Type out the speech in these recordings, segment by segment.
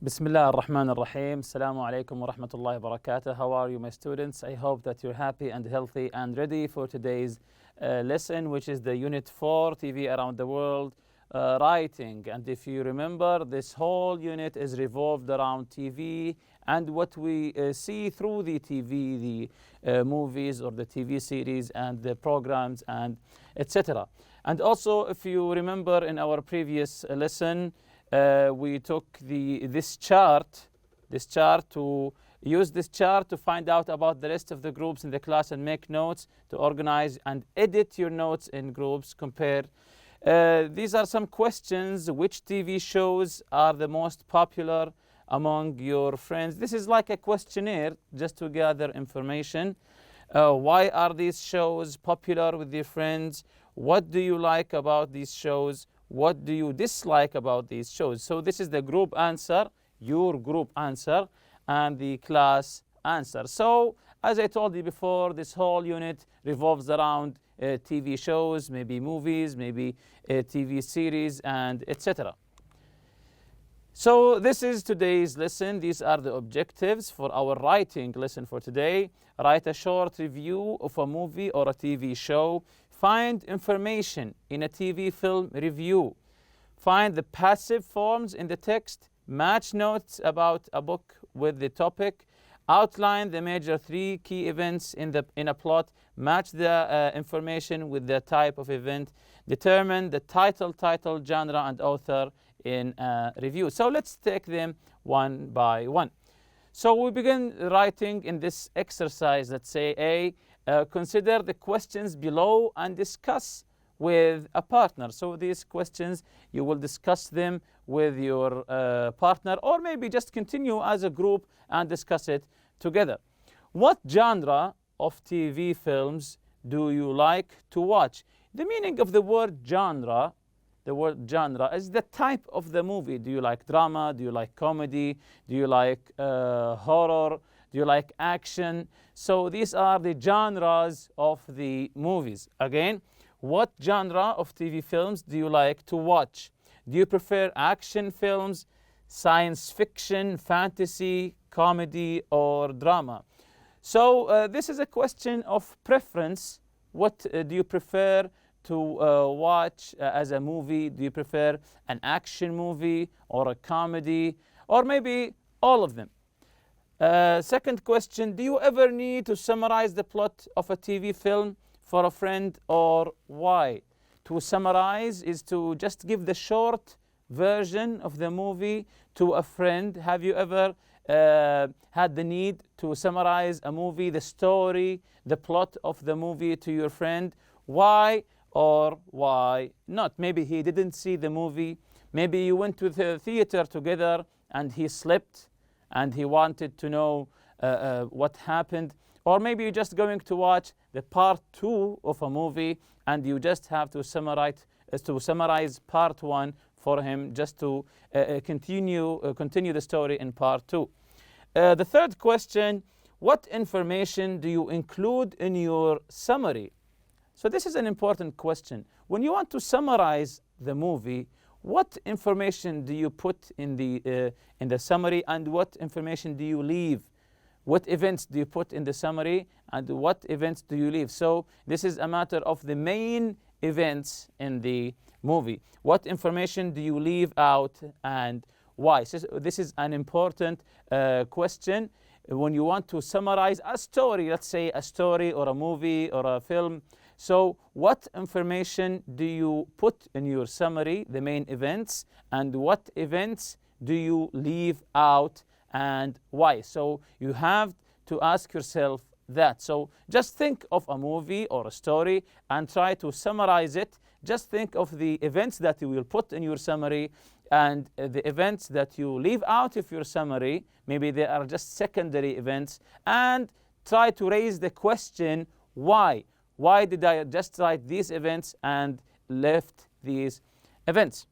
Bismillah ar-Rahman ar-Rahim. Assalamu alaikum wa rahmatullahi wa barakatuh. How are you, my students? I hope that you're happy and healthy and ready for today's lesson, which is the Unit 4, TV Around the World, Writing. And if you remember, this whole unit is revolved around TV and what we see through the TV, the movies or the TV series and the programs and etc. And also, if you remember in our previous lesson, we took this chart to use this chart to find out about the rest of the groups in the class and make notes, to organize and edit your notes in groups, compare. These are some questions. Which TV shows are the most popular among your friends? This is like a questionnaire just to gather information. Why are these shows popular with your friends? What do you like about these shows? What do you dislike about these shows? So this is the group answer, your group answer, and the class answer. So as I told you before, this whole unit revolves around TV shows, maybe movies, maybe TV series, and etc. So this is today's lesson. These are the objectives for our writing lesson for today. Write a short review of a movie or a TV show. Find information in a TV film review. Find the passive forms in the text. Match notes about a book with the topic. Outline the major three key events in a plot. Match the information with the type of event. Determine the title, genre, and author in a review. So let's take them one by one. So we begin writing in this exercise. Let's say A. Consider the questions below and discuss with a partner. So these questions, you will discuss them with your partner, or maybe just continue as a group and discuss it together. What genre of TV films do you like to watch? The meaning of the word genre is the type of the movie. Do you like drama? Do you like comedy? Do you like horror? Do you like action? So these are the genres of the movies. Again, what genre of TV films do you like to watch? Do you prefer action films, science fiction, fantasy, comedy, or drama? So this is a question of preference. What do you prefer to watch as a movie? Do you prefer an action movie or a comedy, or maybe all of them? Second question, do you ever need to summarize the plot of a TV film for a friend, or why? To summarize is to just give the short version of the movie to a friend. Have you ever had the need to summarize a movie, the story, the plot of the movie to your friend? Why or why not? Maybe he didn't see the movie. Maybe you went to the theater together and he slept and he wanted to know what happened. Or maybe you're just going to watch the part 2 of a movie and you just have to summarize part 1 for him, just to continue the story in part 2. The third question, what information do you include in your summary? So this is an important question. When you want to summarize the movie, what information do you put in the summary, and what information do you leave? What events do you put in the summary, and what events do you leave? So this is a matter of the main events in the movie. What information do you leave out and why? So this is an important question. When you want to summarize a story, let's say a story or a movie or a film, so what information do you put in your summary, the main events, and what events do you leave out and why? So you have to ask yourself that. So just think of a movie or a story and try to summarize it. Just think of the events that you will put in your summary and the events that you leave out of your summary. Maybe they are just secondary events, and try to raise the question, why? Why did I just write these events and left these events?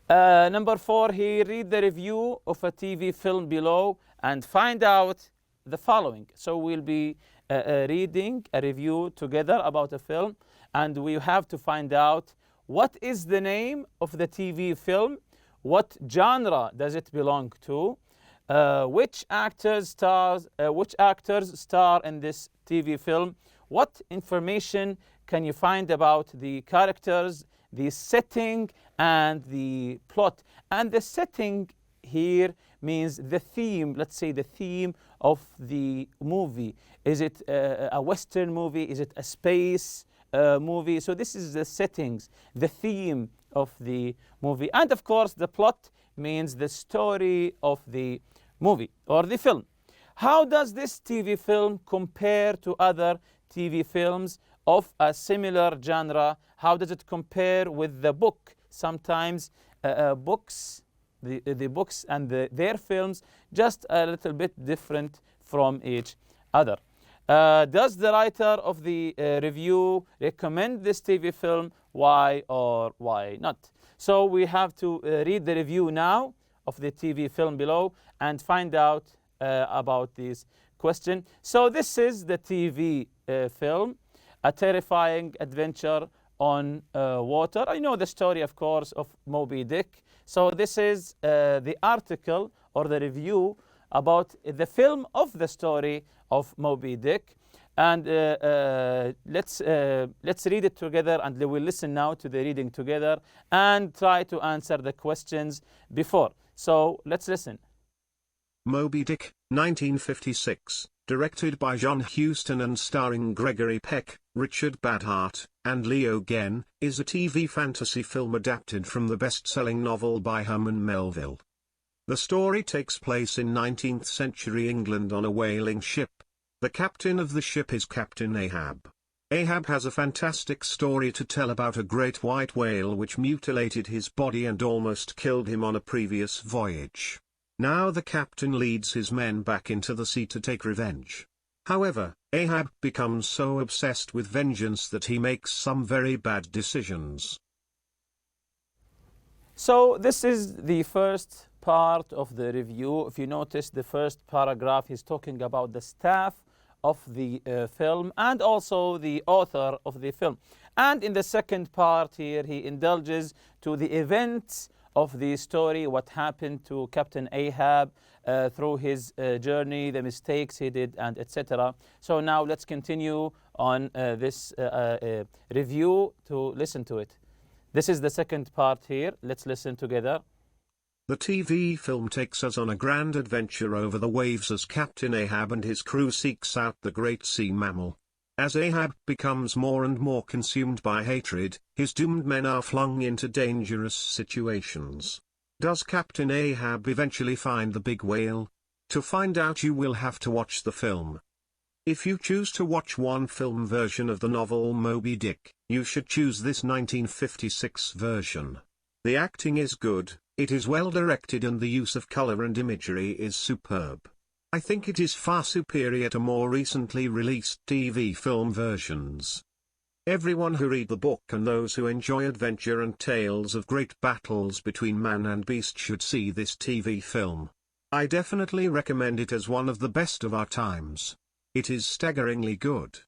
Number 4 here, read the review of a TV film below and find out the following. So we'll be reading a review together about a film, and we have to find out what is the name of the TV film, What genre does it belong to? Which actors star in this TV film? What information can you find about the characters, the setting, and the plot? And the setting here means the theme, let's say the theme of the movie. Is it a Western movie? Is it a space movie? So this is the settings, the theme of the movie. And of course, the plot means the story of the movie or the film. How does this TV film compare to other TV films of a similar genre? How does it compare with the book? Sometimes books, the books and their films just a little bit different from each other. Does the writer of the review recommend this TV film? Why or why not? So we have to read the review now of the TV film below and find out about this question. So this is the TV film, a terrifying adventure on water. I know the story, of course, of Moby Dick. So this is the article or the review about the film of the story of Moby Dick. And let's read it together, and we'll listen now to the reading together and try to answer the questions before. So let's listen. Moby Dick, 1956, directed by John Huston and starring Gregory Peck, Richard Badhart, and Leo Genn, is a TV fantasy film adapted from the best-selling novel by Herman Melville. The story takes place in 19th century England on a whaling ship. The captain of the ship is Captain Ahab. Ahab has a fantastic story to tell about a great white whale which mutilated his body and almost killed him on a previous voyage. Now the captain leads his men back into the sea to take revenge. However, Ahab becomes so obsessed with vengeance that he makes some very bad decisions. So this is the first part of the review. If you notice, the first paragraph is talking about the staff of the film and also the author of the film. And in the second part here, he indulges to the events of the story, what happened to Captain Ahab through his journey, the mistakes he did, and etc. So now let's continue on this review to listen to it. This is the second part here. Let's listen together. The TV film takes us on a grand adventure over the waves as Captain Ahab and his crew seeks out the great sea mammal. As Ahab becomes more and more consumed by hatred, his doomed men are flung into dangerous situations. Does Captain Ahab eventually find the big whale? To find out, you will have to watch the film. If you choose to watch one film version of the novel Moby Dick, you should choose this 1956 version. The acting is good, it is well directed, and the use of color and imagery is superb. I think it is far superior to more recently released TV film versions. Everyone who read the book and those who enjoy adventure and tales of great battles between man and beast should see this TV film. I definitely recommend it as one of the best of our times. It is staggeringly good.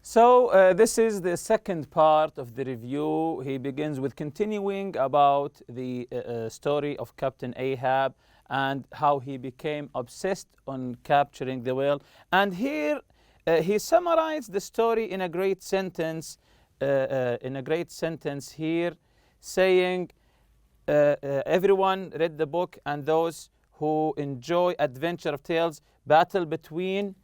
So this is the second part of the review. He begins with continuing about the story of Captain Ahab and how he became obsessed on capturing the whale. And here he summarized the story in a great sentence. Here, saying, everyone read the book, and those who enjoy adventure of tales, battle between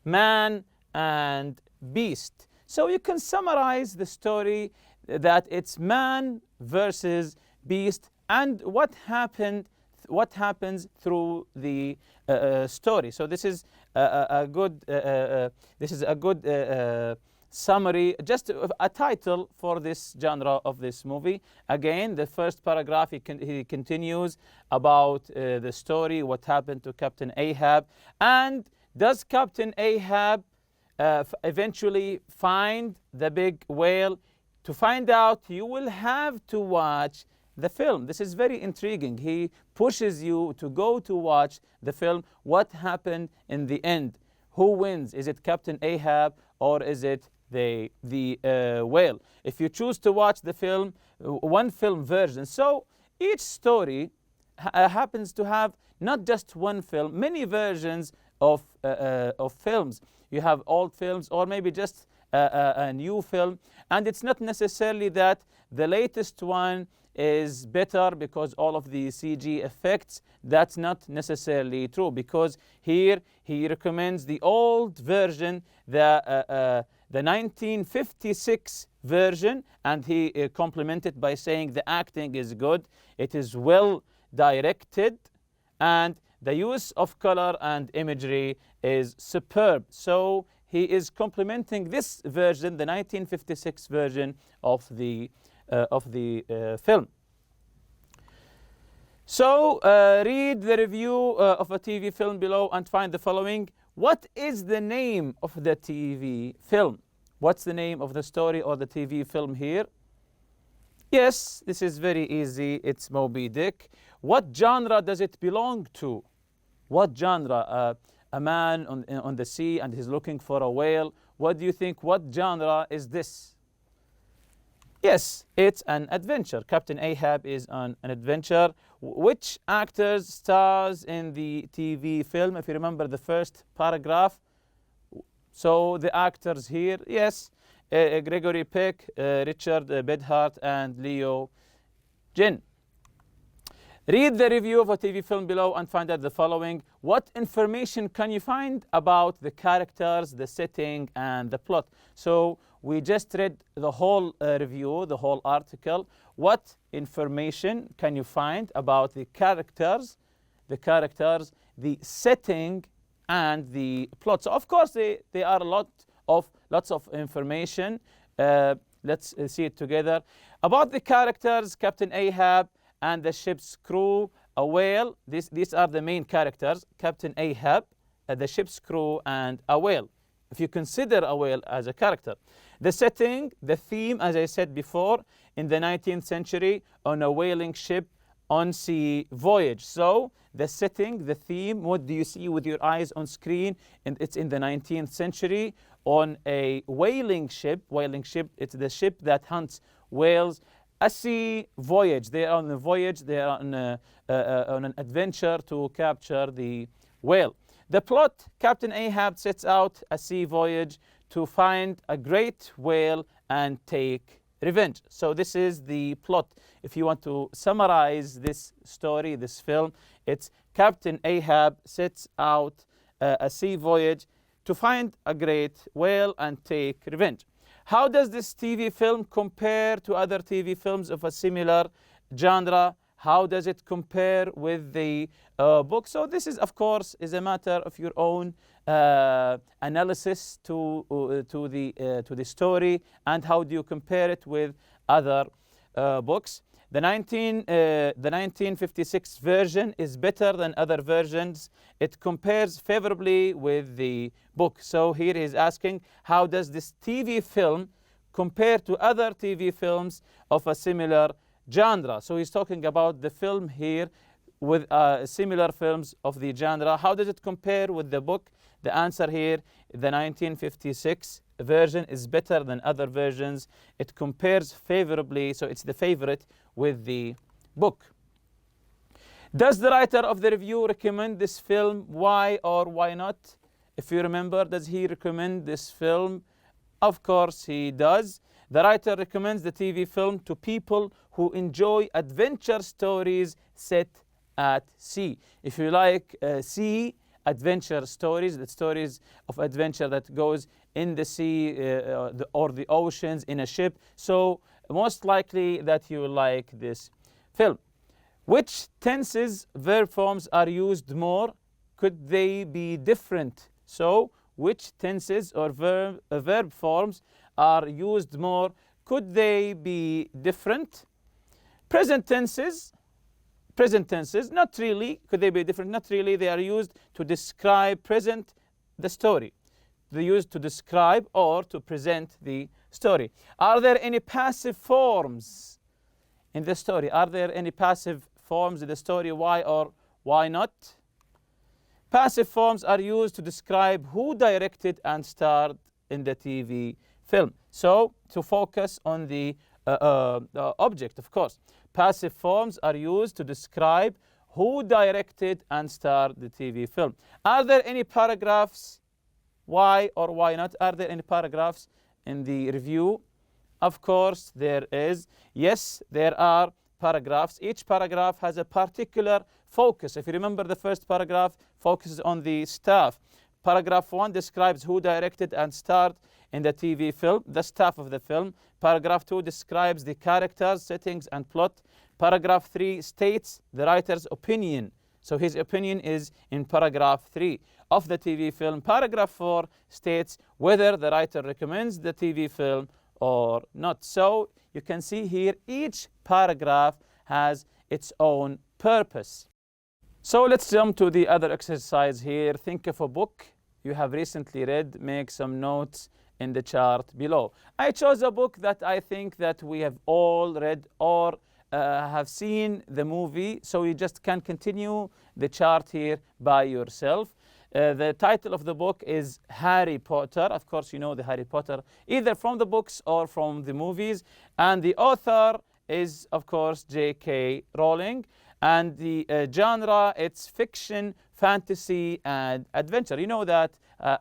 man and beast. So you can summarize the story that it's man versus beast and what happens through the story. So this is a good summary, just a title for this genre of this movie. Again, the first paragraph he continues about the story, what happened to Captain Ahab, and does Captain Ahab eventually find the big whale? To find out, you will have to watch the film. This is very intriguing. He pushes you to go to watch the film. What happened in the end? Who wins? Is it Captain Ahab or is it the whale. If you choose to watch the film, one film version, so each story happens to have not just one film, many versions of films. You have old films or maybe just a new film, and it's not necessarily that the latest one is better because all of the CG effects. That's not necessarily true, because here he recommends the old version, the 1956 version, and he complimented by saying the acting is good, it is well directed, and the use of color and imagery is superb. So he is complimenting this version, the 1956 version of the film. So read the review of a TV film below and find the following. What is the name of the TV film? What's the name of the story or the TV film here? Yes, this is very easy. It's Moby Dick. What genre does it belong to? What genre? A man on the sea and he's looking for a whale. What do you think? What genre is this? Yes, it's an adventure. Captain Ahab is on an adventure. Which actors stars in the TV film? If you remember the first paragraph. So the actors here, yes, Gregory Peck, Richard Bedhart, and Leo Jin. Read the review of a TV film below and find out the following. What information can you find about the characters, the setting, and the plot? So we just read the whole review, the whole article. What information can you find about the characters, the setting, and the plot? So of course they are lots of information. Let's see it together. About the characters, Captain Ahab and the ship's crew, a whale. These are the main characters: Captain Ahab, the ship's crew, and a whale, if you consider a whale as a character. The setting, the theme, as I said before, in the 19th century, on a whaling ship on sea voyage. So the setting, the theme, what do you see with your eyes on screen? And it's in the 19th century on a whaling ship. Whaling ship, it's the ship that hunts whales. A sea voyage. They are on a voyage. They are on an adventure to capture the whale. The plot: Captain Ahab sets out a sea voyage to find a great whale and take revenge. So this is the plot. If you want to summarize this story, this film, it's Captain Ahab sets out a sea voyage to find a great whale and take revenge. How does this TV film compare to other TV films of a similar genre? How does it compare with the book? So this is, of course, is a matter of your own analysis to the story, and how do you compare it with other books. The 1956 version is better than other versions. It compares favorably with the book. So here he's asking, how does this TV film compare to other TV films of a similar genre? So he's talking about the film here with similar films of the genre. How does it compare with the book? The answer here, the 1956 version is better than other versions. It compares favorably, so it's the favorite with the book. Does the writer of the review recommend this film? Why or why not? If you remember, does he recommend this film? Of course he does. The writer recommends the TV film to people who enjoy adventure stories set at sea. If you like sea adventure stories, the stories of adventure that goes in the sea or the oceans in a ship, so most likely that you will like this film. Which tenses, verb forms are used more? Could they be different? So which tenses or verb forms are used more? Could they be different? Present tenses, not really. Could they be different? Not really. They are used to describe the story. They're used to describe or to present the story. Are there any passive forms in the story? Are there any passive forms in the story? Why or why not? Passive forms are used to describe who directed and starred in the TV film. So to focus on the object, of course. Passive forms are used to describe who directed and starred the TV film. Are there any paragraphs? Why or why not? Are there any paragraphs in the review? Of course there is. Yes, there are paragraphs. Each paragraph has a particular focus. If you remember, the first paragraph focuses on the staff. Paragraph 1 describes who directed and starred in the TV film, the staff of the film. Paragraph 2 describes the characters, settings, and plot. Paragraph 3 states the writer's opinion. So his opinion is in paragraph 3 of the TV film. Paragraph 4 states whether the writer recommends the TV film or not. So you can see here each paragraph has its own purpose. So let's jump to the other exercise here. Think of a book you have recently read. Make some notes in the chart below. I chose a book that I think that we have all read or have seen the movie, so you just can continue the chart here by yourself. The title of the book is Harry Potter. Of course, you know the Harry Potter either from the books or from the movies. And the author is, of course, J.K. Rowling. And the genre, it's fiction, fantasy, and adventure. You know that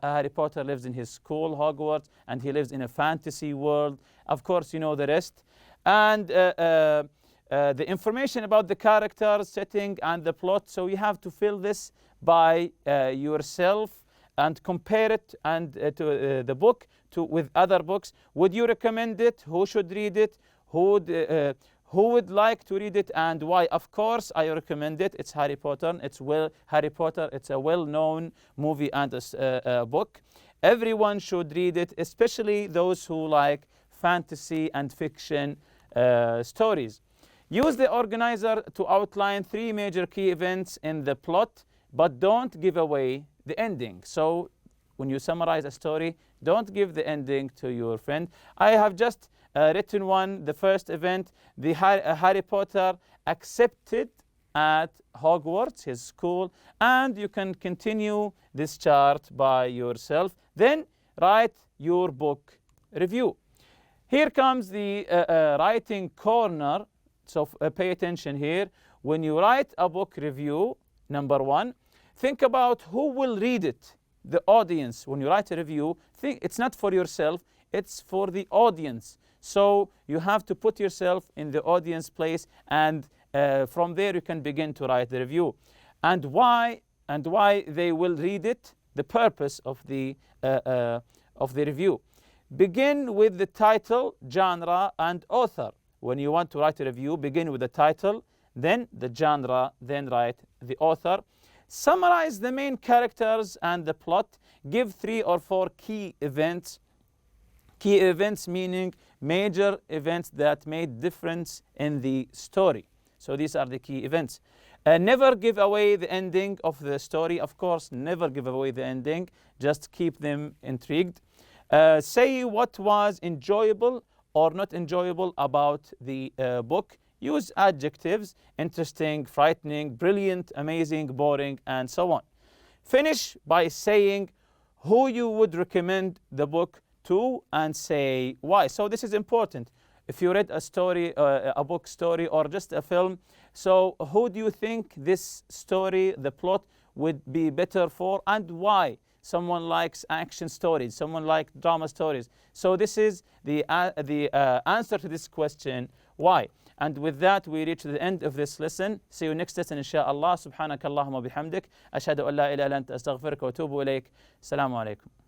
Harry Potter lives in his school, Hogwarts, and he lives in a fantasy world. Of course, you know the rest. And the information about the characters, setting, and the plot. So you have to fill this by yourself and compare it and to the book with other books. Would you recommend it? Who should read it? Who would like to read it and why? Of course, I recommend it. It's Harry Potter. Harry Potter. It's a well-known movie and a book. Everyone should read it, especially those who like fantasy and fiction stories. Use the organizer to outline 3 major key events in the plot, but don't give away the ending. So when you summarize a story, don't give the ending to your friend. I have just written one, the first event, the Harry Potter accepted at Hogwarts, his school, and you can continue this chart by yourself. Then write your book review. Here comes the writing corner. So pay attention here. When you write a book review, number 1, think about who will read it, the audience. When you write a review, think it's not for yourself, it's for the audience. So you have to put yourself in the audience place, and from there you can begin to write the review. And why they will read it, the purpose of the review. Begin with the title, genre, and author. When you want to write a review, begin with the title, then the genre, then write the author. Summarize the main characters and the plot. Give 3 or 4 key events. Key events meaning major events that made difference in the story. So these are the key events. Never give away the ending of the story. Of course, never give away the ending. Just keep them intrigued. Say what was enjoyable or not enjoyable about the book. Use adjectives: interesting, frightening, brilliant, amazing, boring, and so on. Finish by saying who you would recommend the book to and say why. So this is important. If you read a story, a book story, or just a film, so who do you think this story, the plot, would be better for and why? Someone likes action stories, someone likes drama stories. So this is the answer to this question, why? And with that, we reach the end of this lesson. See you next lesson, inshallah. Subhanakallahumma bihamdik. Ashhadu an la ilaha illa anta astaghfiruka wa atubu ilayk. Assalamu alaikum.